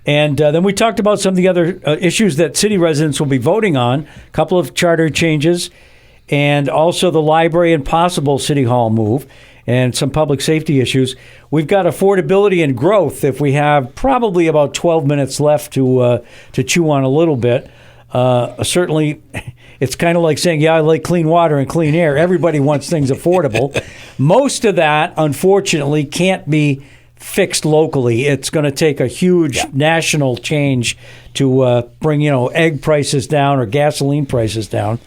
And then we talked about some of the other issues that city residents will be voting on, a couple of charter changes, and also the library and possible city hall move, and some public safety issues. We've got affordability and growth. If we have probably about 12 minutes left to chew on a little bit. Certainly, it's kind of like saying, yeah, I like clean water and clean air. Everybody wants things affordable. Most of that, unfortunately, can't be fixed locally. It's going to take a huge national change to bring, egg prices down or gasoline prices down.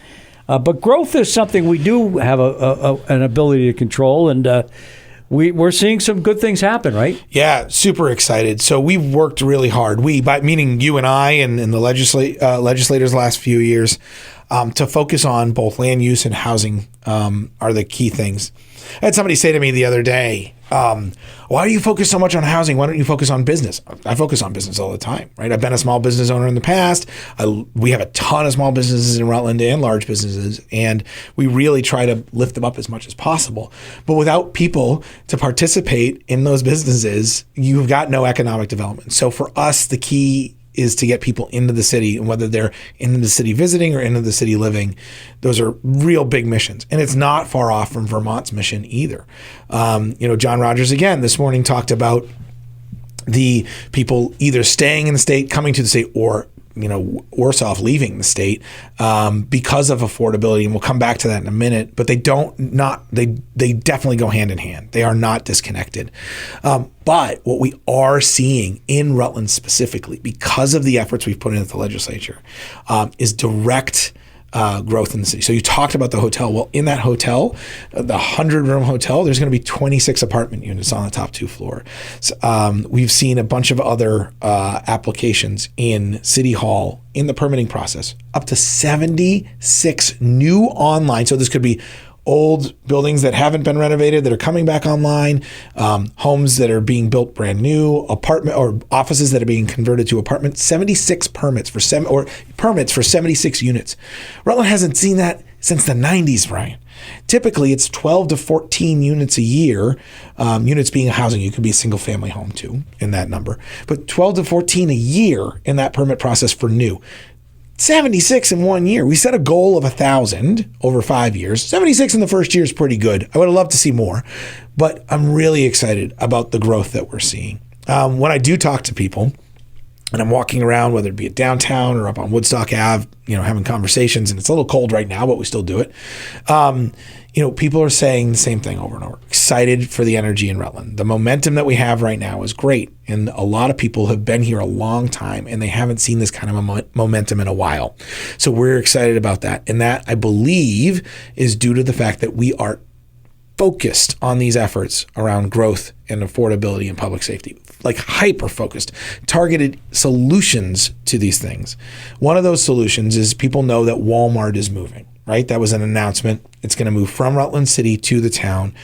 But growth is something we do have an ability to control, and we're seeing some good things happen, right? Yeah, super excited. So we've worked really hard. Meaning you and I and the legislators the last few years, to focus on both land use and housing are the key things. I had somebody say to me the other day, why do you focus so much on housing? Why don't you focus on business? I focus on business all the time, right? I've been a small business owner in the past. We have a ton of small businesses in Rutland and large businesses, and we really try to lift them up as much as possible. But without people to participate in those businesses, you've got no economic development. So for us, the key is to get people into the city, and whether they're into the city visiting or into the city living, those are real big missions. And it's not far off from Vermont's mission either. John Rogers, again, this morning talked about the people either staying in the state, coming to the state, or worse off, leaving the state because of affordability, and we'll come back to that in a minute. But they definitely go hand in hand. They are not disconnected. But what we are seeing in Rutland specifically, because of the efforts we've put into the legislature, is direct growth in the city. So you talked about the hotel. Well, in that hotel, the 100-room hotel, there's going to be 26 apartment units on the top 2 floors. We've seen a bunch of other applications in City Hall in the permitting process, up to 76 new online. So this could be old buildings that haven't been renovated that are coming back online, homes that are being built brand new, apartment or offices that are being converted to apartments. 76 permits for 76 units. Rutland hasn't seen that since the 90s, Brian. Typically, it's 12 to 14 units a year. Units being housing, you could be a single family home too in that number, but 12 to 14 a year in that permit process for new. 76 in 1 year. We set a goal of 1,000 over 5 years. 76 in the first year is pretty good. I would have loved to see more, but I'm really excited about the growth that we're seeing. When I do talk to people, and I'm walking around, whether it be at downtown or up on Woodstock Ave, having conversations, and it's a little cold right now, but we still do it. People are saying the same thing over and over. Excited for the energy in Rutland. The momentum that we have right now is great. And a lot of people have been here a long time and they haven't seen this kind of momentum in a while. So we're excited about that. And that, I believe, is due to the fact that we are focused on these efforts around growth and affordability and public safety, like hyper-focused, targeted solutions to these things. One of those solutions is people know that Walmart is moving, right? That was an announcement. It's going to move from Rutland City to the town.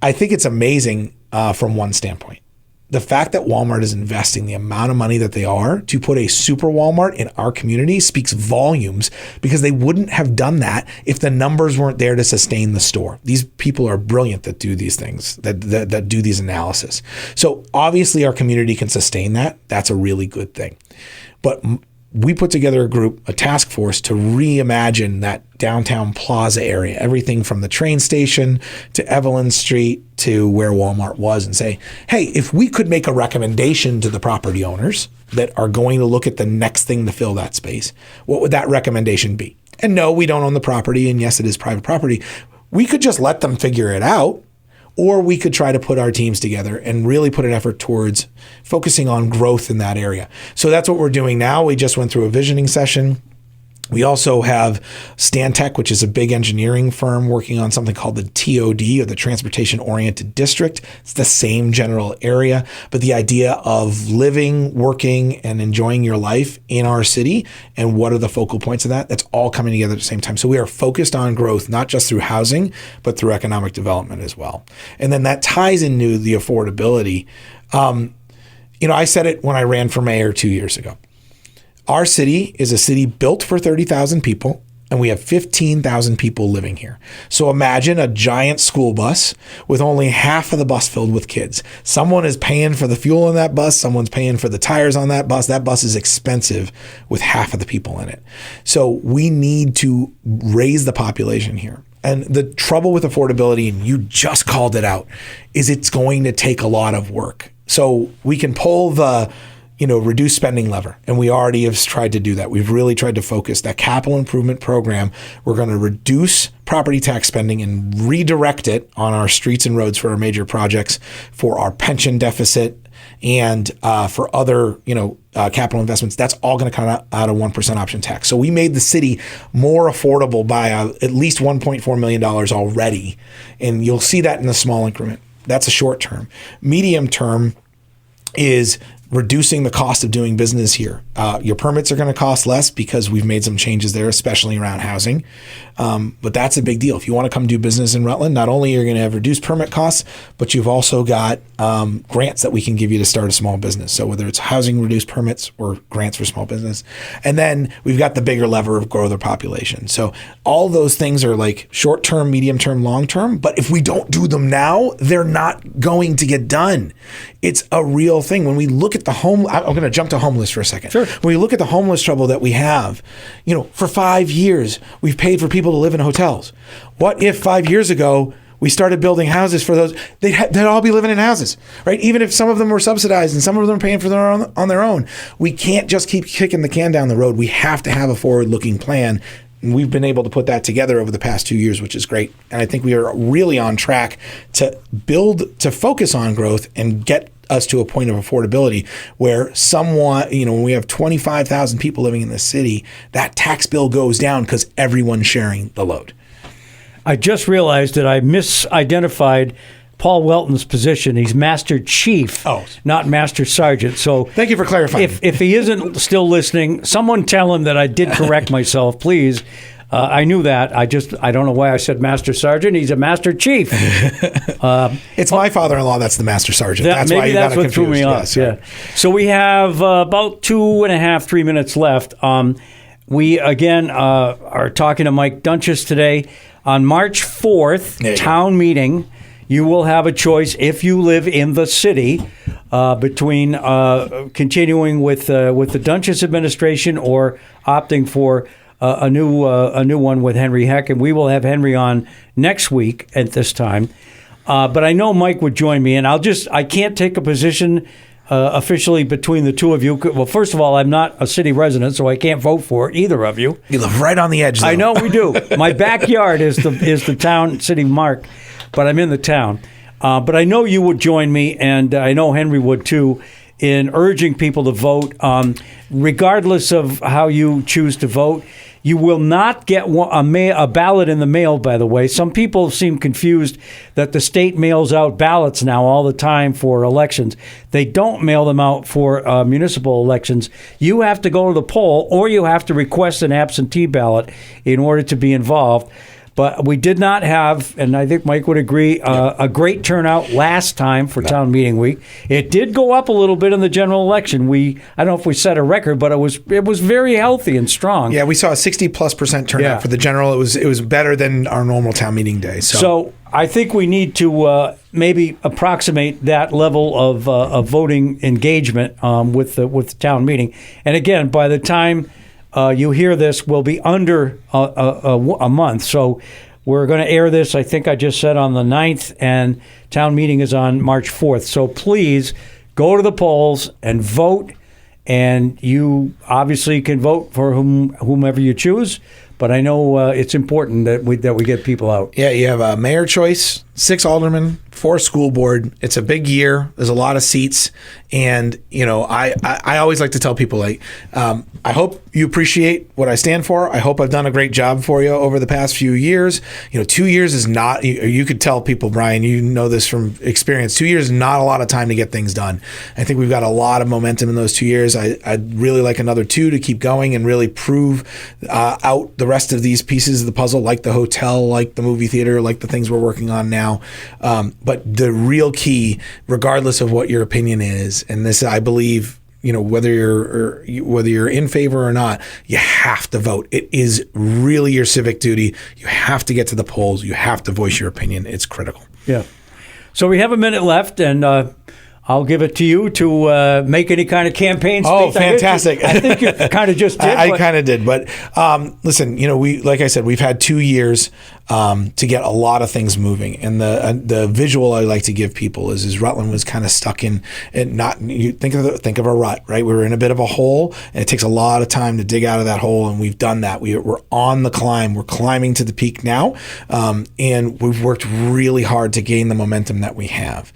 I think it's amazing from one standpoint. The fact that Walmart is investing the amount of money that they are to put a super Walmart in our community speaks volumes, because they wouldn't have done that if the numbers weren't there to sustain the store. These people are brilliant that do these things, that do these analysis. So obviously our community can sustain that. That's a really good thing. But we put together a task force to reimagine that downtown plaza area, everything from the train station to Evelyn Street to where Walmart was, and say, hey, if we could make a recommendation to the property owners that are going to look at the next thing to fill that space, what would that recommendation be? And no, we don't own the property, and yes, it is private property. We could just let them figure it out, or we could try to put our teams together and really put an effort towards focusing on growth in that area. So that's what we're doing now. We just went through a visioning session. We also have Stantec, which is a big engineering firm, working on something called the TOD, or the Transportation Oriented District. It's the same general area, but the idea of living, working, and enjoying your life in our city, and what are the focal points of that, that's all coming together at the same time. So we are focused on growth, not just through housing, but through economic development as well. And then that ties into the affordability. I said it when I ran for mayor 2 years ago. Our city is a city built for 30,000 people, and we have 15,000 people living here. So imagine a giant school bus with only half of the bus filled with kids. Someone is paying for the fuel in that bus. Someone's paying for the tires on that bus. That bus is expensive with half of the people in it. So we need to raise the population here. And the trouble with affordability, and you just called it out, is it's going to take a lot of work. So we can pull the reduce spending lever. And we already have tried to do that. We've really tried to focus that capital improvement program. We're going to reduce property tax spending and redirect it on our streets and roads for our major projects, for our pension deficit, and for other, capital investments. That's all going to come out of 1% option tax. So we made the city more affordable by at least $1.4 million already. And you'll see that in a small increment. That's a short term. Medium term is reducing the cost of doing business here. Your permits are going to cost less because we've made some changes there, especially around housing. But that's a big deal. If you want to come do business in Rutland, not only are you going to have reduced permit costs, but you've also got grants that we can give you to start a small business. So whether it's housing reduced permits or grants for small business. And then we've got the bigger lever of grow their population. So all those things are like short term, medium term, long term. But if we don't do them now, they're not going to get done. It's a real thing. When we look at the I'm going to jump to homeless for a second. Sure. When we look at the homeless trouble that we have, for 5 years, we've paid for people to live in hotels. What if 5 years ago we started building houses for those? They'd all be living in houses, right? Even if some of them were subsidized and some of them are paying for on their own. We can't just keep kicking the can down the road. We have to have a forward-looking plan. And we've been able to put that together over the past 2 years, which is great. And I think we are really on track to focus on growth and get us to a point of affordability where when we have 25,000 people living in the city, that tax bill goes down because everyone's sharing the load. I just realized that I misidentified Paul Welton's position. He's Master Chief, not Master Sergeant. So thank you for clarifying. If he isn't still listening, someone tell him that I did correct myself, please. I knew that. I don't know why I said Master Sergeant. He's a Master Chief. It's my father-in-law that's the Master Sergeant. That's why you got what threw me off. Yeah. So we have about 2.5, 3 minutes left. We, again, are talking to Mike Doenges today. On March 4th, town meeting, you will have a choice if you live in the city between continuing with the Doenges administration or opting for a new one with Henry Heck, and we will have Henry on next week at this time. But I know Mike would join me, and I can't take a position officially between the two of you. Well, first of all, I'm not a city resident, so I can't vote for either of you. You live right on the edge, though. I know we do. My backyard is the town city mark, but I'm in the town. But I know you would join me, and I know Henry would too, in urging people to vote. Regardless of how you choose to vote, you will not get a ballot in the mail, by the way. Some people seem confused that the state mails out ballots now all the time for elections. They don't mail them out for municipal elections. You have to go to the poll, or you have to request an absentee ballot in order to be involved. But we did not have, and I think Mike would agree, a great turnout last time for town meeting week. It did go up a little bit in the general election. I don't know if we set a record, but it was very healthy and strong. Yeah, we saw a 60+% turnout for the general. It was better than our normal town meeting day. So I think we need to maybe approximate that level of voting engagement with the town meeting. And again, by the time you hear this, will be under a month. So we're going to air this, I think I just said, on the 9th, and town meeting is on March 4th. So please go to the polls and vote. And you obviously can vote for whomever you choose. But I know it's important that we get people out. Yeah, you have a mayor choice, 6 aldermen, 4 school board. It's a big year. There's a lot of seats. And, I always like to tell people, I hope you appreciate what I stand for. I hope I've done a great job for you over the past few years. 2 years is not, you could tell people, Brian, you know this from experience, 2 years is not a lot of time to get things done. I think we've got a lot of momentum in those 2 years. I'd really like another 2 to keep going and really prove out the rest of these pieces of the puzzle, like the hotel, like the movie theater, like the things we're working on now. But the real key, regardless of what your opinion is, and this, I believe, whether you're in favor or not, you have to vote. It is really your civic duty. You have to get to the polls. You have to voice your opinion. It's critical. Yeah. So we have a minute left, and I'll give it to you to make any kind of campaign speech. Oh, fantastic. I think you kind of just did. I kind of did. But listen, like I said, we've had 2 years to get a lot of things moving. And the visual I like to give people is Rutland was kind of stuck in not, you think of a rut, right? We were in a bit of a hole, and it takes a lot of time to dig out of that hole. And we've done that. We're on the climb. We're climbing to the peak now. And we've worked really hard to gain the momentum that we have.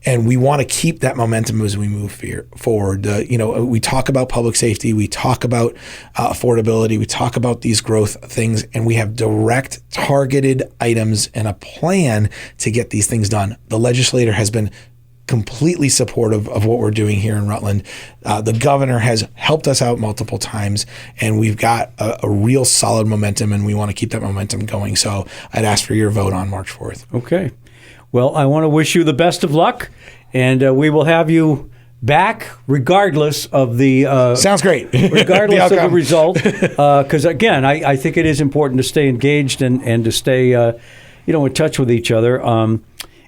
And we want to keep that momentum as we move forward. We talk about public safety. We talk about affordability. We talk about these growth things, and we have direct, targeted items and a plan to get these things done. The legislator has been completely supportive of what we're doing here in Rutland. The governor has helped us out multiple times, and we've got a real solid momentum, and we want to keep that momentum going. So I'd ask for your vote on March 4th. Okay. Well, I want to wish you the best of luck, and we will have you back regardless of the sounds great. Regardless of the result, because again, I think it is important to stay engaged and to stay in touch with each other.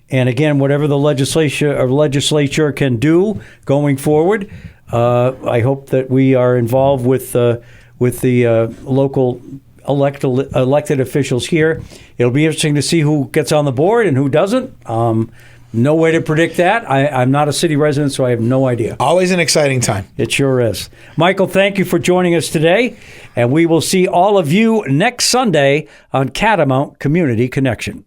And again, whatever the legislature can do going forward, I hope that we are involved with the local elected officials here. It'll be interesting to see who gets on the board and who doesn't. No way to predict that. I'm not a city resident, so I have no idea. Always an exciting time. It sure is. Michael, thank you for joining us today, and we will see all of you next Sunday on Catamount Community Connection.